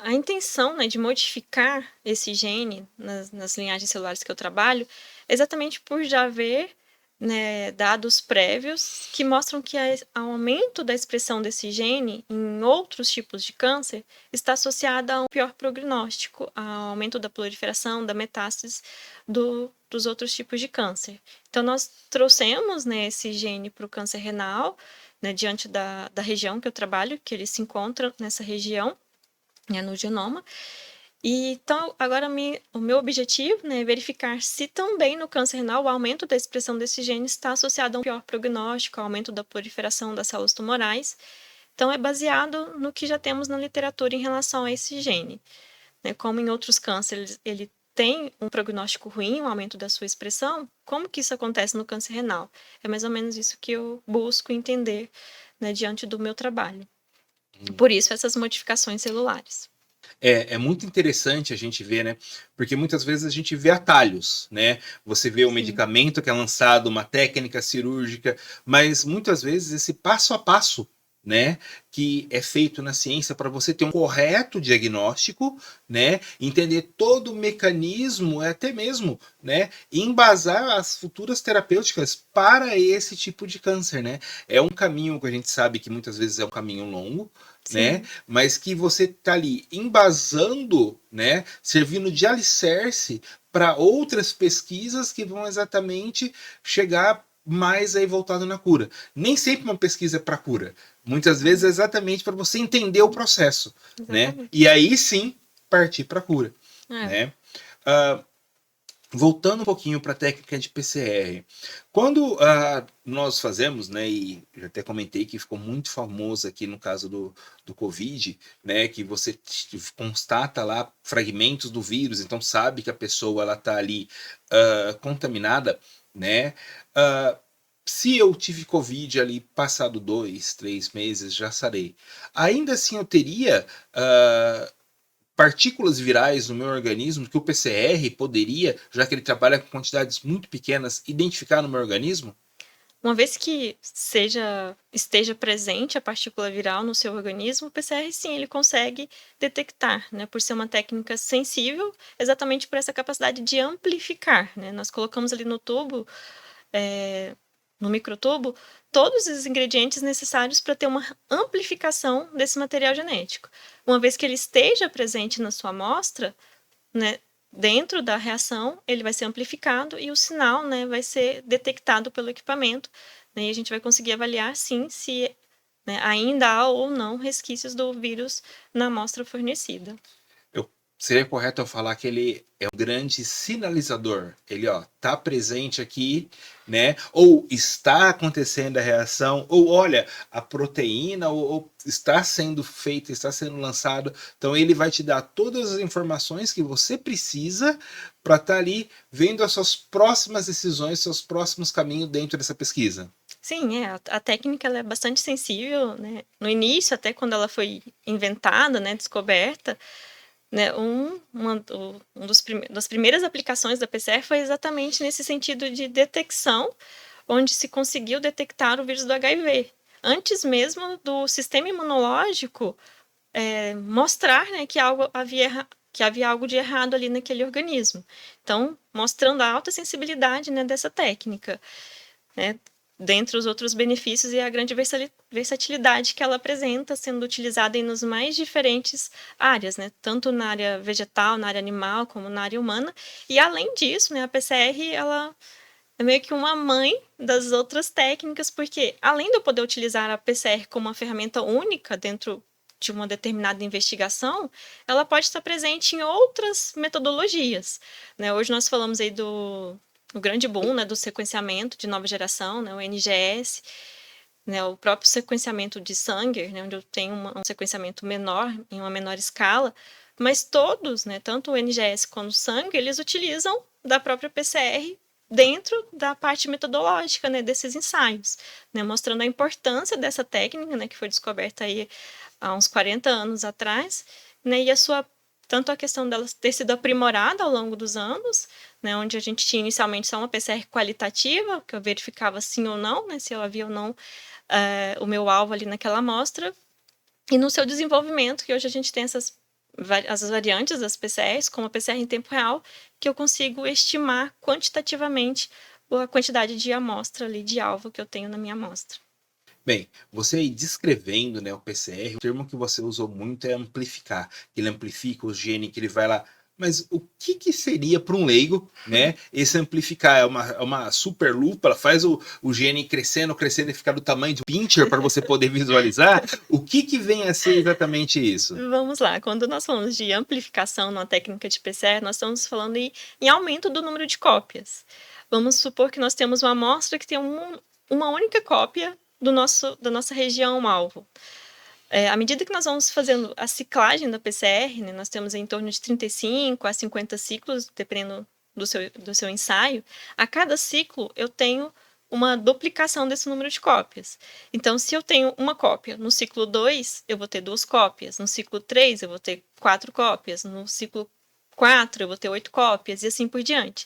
a intenção, né, de modificar esse gene nas linhagens celulares que eu trabalho, é exatamente por já haver, né, dados prévios que mostram que o aumento da expressão desse gene em outros tipos de câncer está associado a um pior prognóstico, ao aumento da proliferação, da metástase dos outros tipos de câncer. Então, nós trouxemos, né, esse gene para o câncer renal, né, diante da região que eu trabalho, que ele se encontra nessa região, né, no genoma. E, então, agora o meu objetivo, né, é verificar se também no câncer renal o aumento da expressão desse gene está associado a um pior prognóstico, ao aumento da proliferação das células tumorais. Então, é baseado no que já temos na literatura em relação a esse gene. Né, como em outros cânceres ele tem um prognóstico ruim, um aumento da sua expressão, como que isso acontece no câncer renal? É mais ou menos isso que eu busco entender, né, diante do meu trabalho. Por isso, essas modificações celulares. É muito interessante a gente ver, né? Porque muitas vezes a gente vê atalhos, né? Você vê um medicamento que é lançado, uma técnica cirúrgica, mas muitas vezes esse passo a passo, né, que é feito na ciência para você ter um correto diagnóstico, né, entender todo o mecanismo, até mesmo, né, embasar as futuras terapêuticas para esse tipo de câncer, né? É um caminho que a gente sabe que muitas vezes é um caminho longo, né? Mas que você tá ali embasando, né? Servindo de alicerce para outras pesquisas que vão exatamente chegar mais aí voltado na cura. Nem sempre uma pesquisa é para cura. Muitas vezes é exatamente para você entender o processo, né? E aí sim partir para cura, né? Voltando um pouquinho para a técnica de PCR, quando nós fazemos, né, e eu até comentei que ficou muito famoso aqui no caso do Covid, né, que você constata lá fragmentos do vírus, então sabe que a pessoa ela está ali contaminada, né? Se eu tive Covid ali passado 2, 3 meses, já sarei. Ainda assim eu teria partículas virais no meu organismo que o PCR poderia, já que ele trabalha com quantidades muito pequenas, identificar no meu organismo? Uma vez que esteja presente a partícula viral no seu organismo, o PCR sim, ele consegue detectar, né, por ser uma técnica sensível, exatamente por essa capacidade de amplificar, né? Nós colocamos ali no tubo, no microtubo, todos os ingredientes necessários para ter uma amplificação desse material genético. Uma vez que ele esteja presente na sua amostra, né, dentro da reação, ele vai ser amplificado e o sinal, né, vai ser detectado pelo equipamento, né, e a gente vai conseguir avaliar, sim, se, né, ainda há ou não resquícios do vírus na amostra fornecida. Seria correto eu falar que ele é um grande sinalizador. Ele, tá presente aqui, né? Ou está acontecendo a reação, ou olha, a proteína ou está sendo feita, está sendo lançado. Então ele vai te dar todas as informações que você precisa para estar ali vendo as suas próximas decisões, seus próximos caminhos dentro dessa pesquisa. Sim, a técnica ela é bastante sensível, né? No início, até quando ela foi inventada, né, descoberta, né, das primeiras aplicações da PCR foi exatamente nesse sentido de detecção, onde se conseguiu detectar o vírus do HIV, antes mesmo do sistema imunológico mostrar, né, que havia algo de errado ali naquele organismo. Então, mostrando a alta sensibilidade, né, dessa técnica, né, dentre os outros benefícios e a grande versatilidade que ela apresenta, sendo utilizada nas mais diferentes áreas, né? Tanto na área vegetal, na área animal, como na área humana. E além disso, né, a PCR ela é meio que uma mãe das outras técnicas, porque além de eu poder utilizar a PCR como uma ferramenta única dentro de uma determinada investigação, ela pode estar presente em outras metodologias, né? Hoje nós falamos aí o grande boom, né, do sequenciamento de nova geração, né, o NGS, né, o próprio sequenciamento de Sanger, né, onde eu tenho um sequenciamento menor, em uma menor escala, mas todos, né, tanto o NGS quanto o Sanger, eles utilizam da própria PCR dentro da parte metodológica, né, desses ensaios, né, mostrando a importância dessa técnica, né, que foi descoberta aí há uns 40 anos atrás, né, e tanto a questão dela ter sido aprimorada ao longo dos anos, né, onde a gente tinha inicialmente só uma PCR qualitativa, que eu verificava sim ou não, né, se eu havia ou não o meu alvo ali naquela amostra, e no seu desenvolvimento, que hoje a gente tem essas as variantes das PCRs, como a PCR em tempo real, que eu consigo estimar quantitativamente a quantidade de amostra ali, de alvo que eu tenho na minha amostra. Bem, você aí descrevendo, né, o PCR, o termo que você usou muito é amplificar. Ele amplifica o gene, que ele vai lá. Mas o que, que seria para um leigo, né? Esse amplificar é uma super lupa, ela faz o gene crescendo, crescendo e ficar do tamanho de um pincher para você poder visualizar. O que, que vem a ser exatamente isso? Vamos lá, quando nós falamos de amplificação numa técnica de PCR, nós estamos falando em aumento do número de cópias. Vamos supor que nós temos uma amostra que tem uma única cópia da nossa região-alvo. À medida que nós vamos fazendo a ciclagem da PCR, né, nós temos em torno de 35 a 50 ciclos, dependendo do seu ensaio. A cada ciclo, eu tenho uma duplicação desse número de cópias. Então, se eu tenho uma cópia no ciclo 2, eu vou ter 2 cópias. No ciclo 3, eu vou ter 4 cópias. No ciclo 4, eu vou ter 8 cópias, e assim por diante.